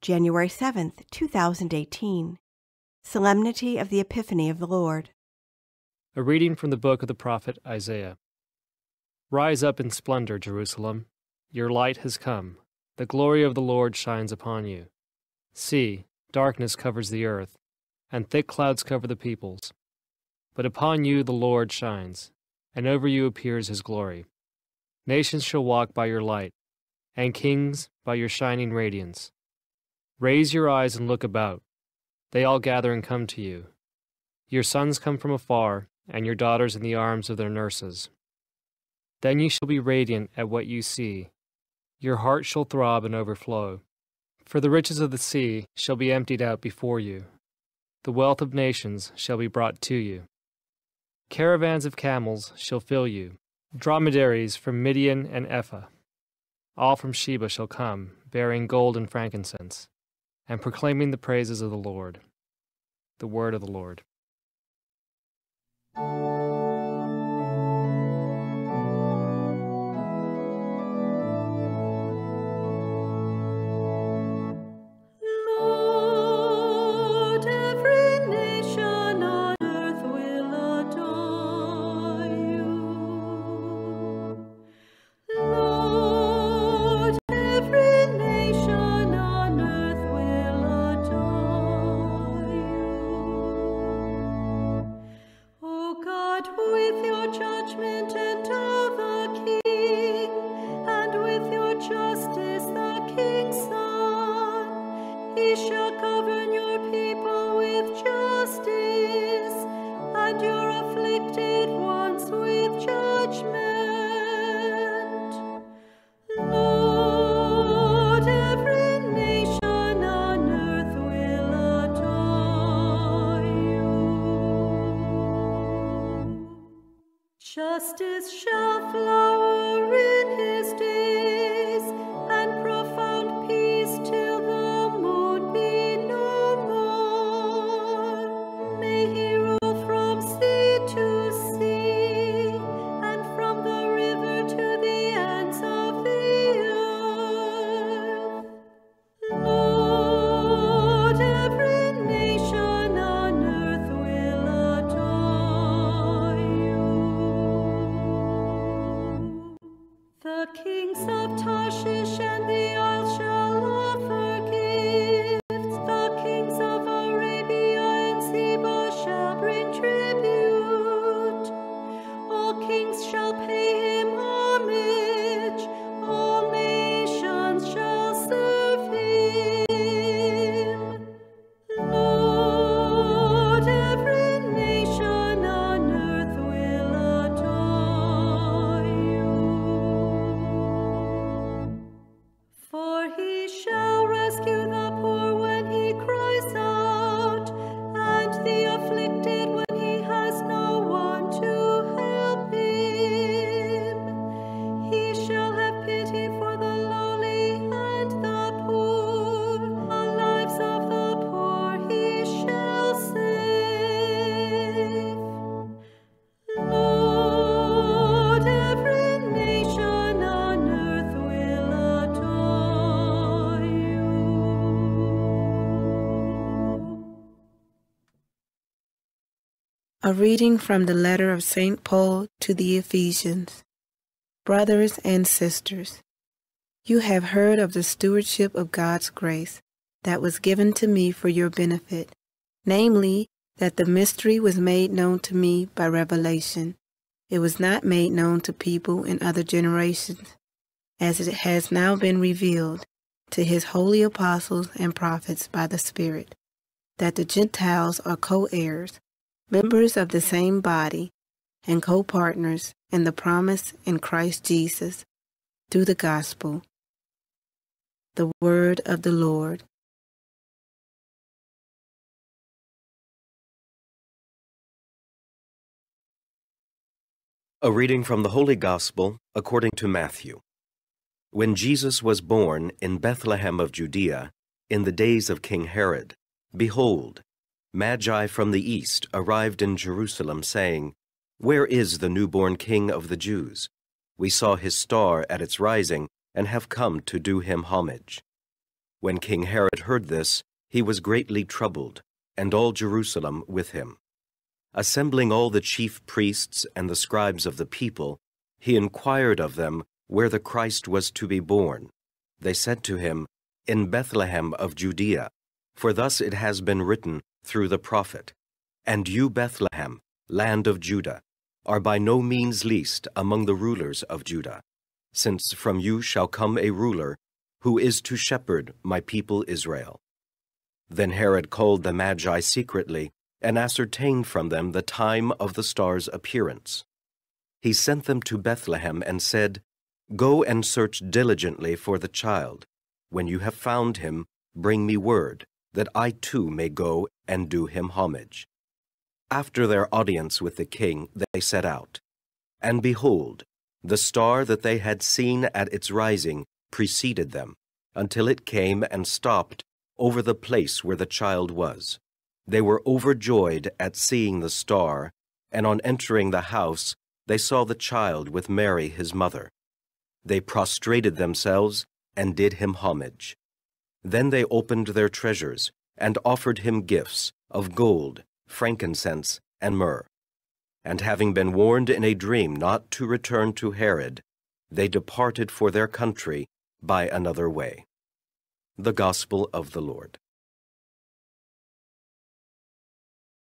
January 7th, 2018. Solemnity of the Epiphany of the Lord. A reading from the book of the prophet Isaiah. Rise up in splendor, Jerusalem. Your light has come. The glory of the Lord shines upon you. See, darkness covers the earth, and thick clouds cover the peoples. But upon you the Lord shines, and over you appears his glory. Nations shall walk by your light, and kings by your shining radiance. Raise your eyes and look about. They all gather and come to you. Your sons come from afar, and your daughters in the arms of their nurses. Then you shall be radiant at what you see. Your heart shall throb and overflow. For the riches of the sea shall be emptied out before you. The wealth of nations shall be brought to you. Caravans of camels shall fill you. Dromedaries from Midian and Ephah. All from Sheba shall come, bearing gold and frankincense, and proclaiming the praises of the Lord. The word of the Lord. Justice shall flower in his days, and profound peace till the moon be no more. May he rule from sea to sea, and from the river to the ends of the earth. Lord, every nation on earth will adore you. The kings of Tarshish and the isles shall offer gifts. The kings of Arabia and Sheba shall bring tribute. All kings shall pay him homage. All nations shall serve him. Lord, every nation on earth will adore you. For he shall rescue the poor when he cries out, and the afflicted when he has no one to help him. He shall have pity for the lowly and the poor. The lives of the poor he shall save. Lord, every nation on earth will adore you. A reading from the letter of St. Paul to the Ephesians. Brothers and sisters, you have heard of the stewardship of God's grace that was given to me for your benefit, namely, that the mystery was made known to me by revelation. It was not made known to people in other generations, as it has now been revealed to his holy apostles and prophets by the Spirit, that the Gentiles are co-heirs, members of the same body, and co-partners in the promise in Christ Jesus through the gospel. The word of the Lord. A reading from the Holy Gospel according to Matthew. When Jesus was born in Bethlehem of Judea, in the days of King Herod, behold, Magi from the east arrived in Jerusalem, saying, Where is the newborn King of the Jews? We saw his star at its rising, and have come to do him homage. When King Herod heard this, he was greatly troubled, and all Jerusalem with him. Assembling all the chief priests and the scribes of the people, he inquired of them where the Christ was to be born. They said to him, "In Bethlehem of Judea, for thus it has been written through the prophet, And you, Bethlehem, land of Judah, are by no means least among the rulers of Judah, since from you shall come a ruler who is to shepherd my people Israel." Then Herod called the Magi secretly and ascertained from them the time of the star's appearance. He sent them to Bethlehem and said, "Go and search diligently for the child. When you have found him, bring me word, that I too may go and do him homage." After their audience with the king, they set out. And behold, the star that they had seen at its rising preceded them, until it came and stopped over the place where the child was. They were overjoyed at seeing the star, and on entering the house, they saw the child with Mary his mother. They prostrated themselves and did him homage. Then they opened their treasures and offered him gifts of gold, frankincense, and myrrh. And having been warned in a dream not to return to Herod, they departed for their country by another way. The Gospel of the Lord.